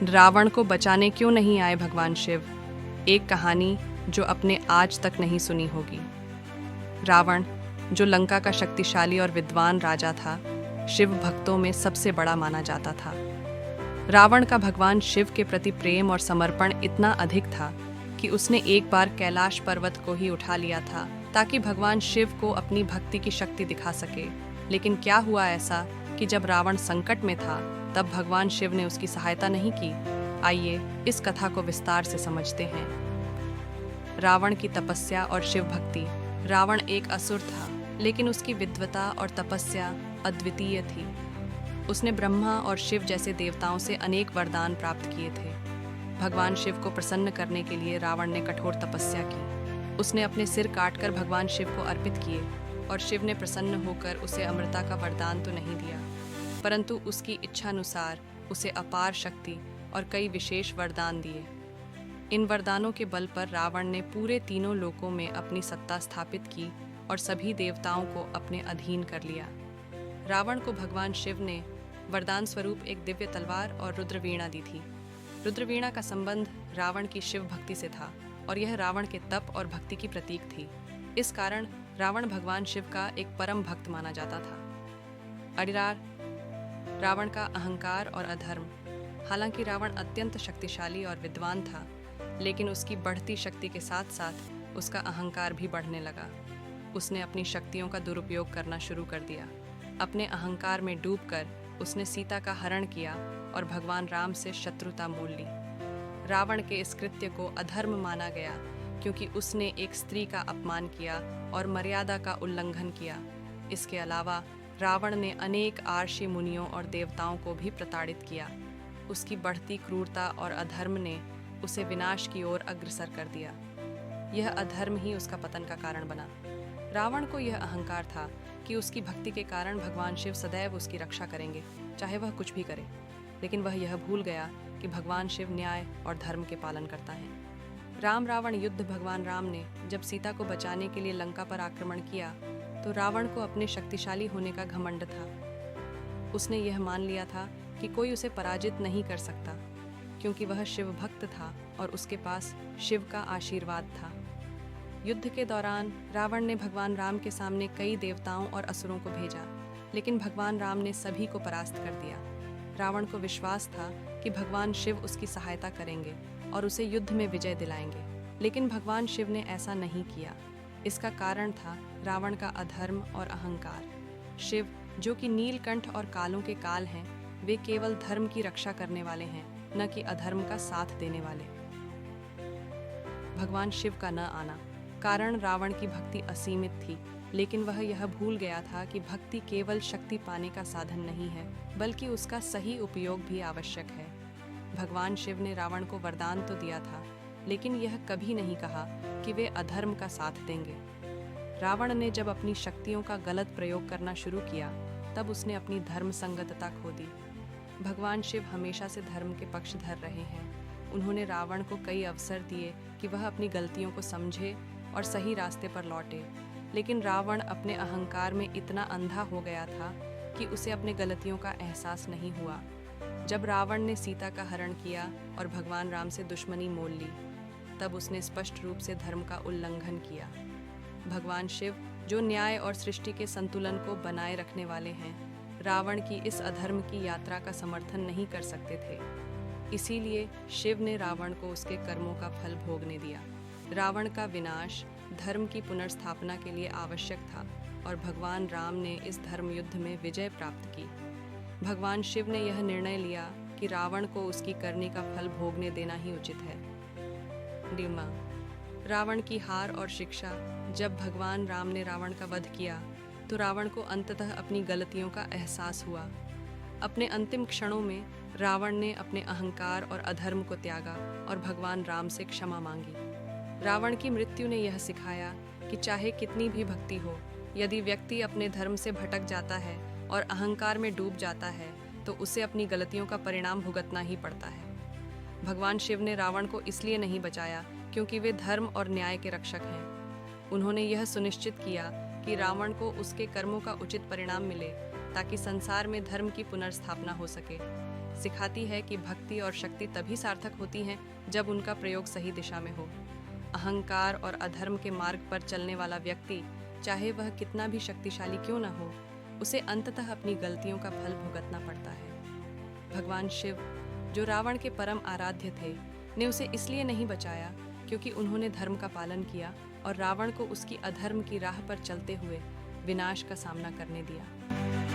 रावण को बचाने क्यों नहीं आए भगवान शिव? एक कहानी जो अपने आज तक नहीं सुनी होगी। रावण, जो लंका का शक्तिशाली और विद्वान राजा था, शिव भक्तों में सबसे बड़ा माना जाता था। रावण का भगवान शिव के प्रति प्रेम और समर्पण इतना अधिक था कि उसने एक बार कैलाश पर्वत को ही उठा लिया था ताकि भगवान शिव को अपनी भक्ति की शक्ति दिखा सके। लेकिन क्या हुआ ऐसा कि जब रावण संकट में था तब भगवान शिव ने उसकी सहायता नहीं की। आइए इस कथा को विस्तार से समझते हैं। रावण की तपस्या और शिव भक्ति। रावण एक असुर था, लेकिन उसकी विद्वता और तपस्या अद्वितीय थी। उसने ब्रह्मा और शिव जैसे देवताओं से अनेक वरदान प्राप्त किए थे। भगवान शिव को प्रसन्न करने के लिए रावण ने कठोर तपस्या की। उसने अपने सिर काटकर भगवान शिव को अर्पित किए और शिव ने प्रसन्न होकर उसे अमृता का वरदान तो नहीं दिया, परंतु उसकी इच्छानुसार उसे अपार शक्ति और कई विशेष वरदान दिए। इन वरदानों के बल पर रावण ने पूरे तीनों लोकों में अपनी सत्ता स्थापित की और सभी देवताओं को अपने अधीन कर लिया। रावण को भगवान शिव ने वरदान स्वरूप एक दिव्य तलवार और रुद्रवीणा दी थी। रुद्रवीणा का संबंध रावण की शिव भक्ति से था और यह रावण के तप और भक्ति की प्रतीक थी। इस कारण रावण भगवान शिव का एक परम भक्त माना जाता था। अडिरार, रावण का अहंकार और अधर्म। हालांकि रावण अत्यंत शक्तिशाली और विद्वान था, लेकिन उसकी बढ़ती शक्ति के साथ साथ उसका अहंकार भी बढ़ने लगा। उसने अपनी शक्तियों का दुरुपयोग करना शुरू कर दिया। अपने अहंकार में डूबकर उसने सीता का हरण किया और भगवान राम से शत्रुता मोल ली। रावण के इस कृत्य को अधर्म माना गया क्योंकि उसने एक स्त्री का अपमान किया और मर्यादा का उल्लंघन किया। इसके अलावा रावण ने अनेक आर्षि मुनियों और देवताओं को भी प्रताड़ित किया। उसकी बढ़ती क्रूरता और अधर्म ने उसे विनाश की ओर अग्रसर कर दिया। यह अधर्म ही उसका पतन का कारण बना। रावण को यह अहंकार था कि उसकी भक्ति के कारण भगवान शिव सदैव उसकी रक्षा करेंगे, चाहे वह कुछ भी करे। लेकिन वह यह भूल गया कि भगवान शिव न्याय और धर्म के पालन करता है। राम रावण युद्ध। भगवान राम ने जब सीता को बचाने के लिए लंका पर आक्रमण किया तो रावण को अपने शक्तिशाली होने का घमंड था। उसने यह मान लिया था कि कोई उसे पराजित नहीं कर सकता, क्योंकि वह शिव भक्त था और उसके पास शिव का आशीर्वाद था। युद्ध के दौरान रावण ने भगवान राम के सामने कई देवताओं और असुरों को भेजा, लेकिन भगवान राम ने सभी को परास्त कर दिया। रावण को विश्वास था कि भगवान शिव उसकी सहायता करेंगे और उसे युद्ध में विजय दिलाएंगे, लेकिन भगवान शिव ने ऐसा नहीं किया। इसका कारण था रावण का अधर्म और अहंकार। शिव, जो कि नीलकंठ और कालों के काल हैं, वे केवल धर्म की रक्षा करने वाले हैं, न कि अधर्म का साथ देने वाले। भगवान शिव का न आना। कारण रावण की भक्ति असीमित थी, लेकिन वह यह भूल गया था कि भक्ति केवल शक्ति पाने का साधन नहीं है, बल्कि उसका सही उपयोग भी आवश्यक है। भगवान शिव ने रावण को वरदान तो दिया था, लेकिन यह कभी नहीं कहा कि वे अधर्म का साथ देंगे। रावण ने जब अपनी शक्तियों का गलत प्रयोग करना शुरू किया, तब उसने अपनी धर्म संगतता खो दी। भगवान शिव हमेशा से धर्म के पक्षधर रहे हैं। उन्होंने रावण को कई अवसर दिए कि वह अपनी गलतियों को समझे और सही रास्ते पर लौटे, लेकिन रावण अपने अहंकार में इतना अंधा हो गया था कि उसे अपने गलतियों का एहसास नहीं हुआ। जब रावण ने सीता का हरण किया और भगवान राम से दुश्मनी मोल ली, तब उसने स्पष्ट रूप से धर्म का उल्लंघन किया। भगवान शिव, जो न्याय और सृष्टि के संतुलन को बनाए रखने वाले हैं, रावण की इस अधर्म की यात्रा का समर्थन नहीं कर सकते थे। इसीलिए शिव ने रावण को उसके कर्मों का फल भोगने दिया। रावण का विनाश धर्म की पुनर्स्थापना के लिए आवश्यक था और भगवान राम ने इस धर्म युद्ध में विजय प्राप्त की। भगवान शिव ने यह निर्णय लिया कि रावण को उसकी करनी का फल भोगने देना ही उचित है। डिमा, रावण की हार और शिक्षा। जब भगवान राम ने रावण का वध किया तो रावण को अंततः अपनी गलतियों का एहसास हुआ। अपने अंतिम क्षणों में रावण ने अपने अहंकार और अधर्म को त्यागा और भगवान राम से क्षमा मांगी। रावण की मृत्यु ने यह सिखाया कि चाहे कितनी भी भक्ति हो, यदि व्यक्ति अपने धर्म से भटक जाता है और अहंकार में डूब जाता है, तो उसे अपनी गलतियों का परिणाम भुगतना ही पड़ता है। भगवान शिव ने रावण को इसलिए नहीं बचाया क्योंकि वे धर्म और न्याय के रक्षक हैं। उन्होंने यह सुनिश्चित किया कि रावण को उसके कर्मों का उचित परिणाम मिले, ताकि संसार में धर्म की पुनर्स्थापना हो सके। सिखाती है कि भक्ति और शक्ति तभी सार्थक होती हैं जब उनका प्रयोग सही दिशा में हो। अहंकार और अधर्म के मार्ग पर चलने वाला व्यक्ति, चाहे वह कितना भी शक्तिशाली क्यों न हो, उसे अंततः अपनी गलतियों का फल भुगतना पड़ता है। भगवान शिव, जो रावण के परम आराध्य थे, ने उसे इसलिए नहीं बचाया क्योंकि उन्होंने धर्म का पालन किया और रावण को उसकी अधर्म की राह पर चलते हुए विनाश का सामना करने दिया।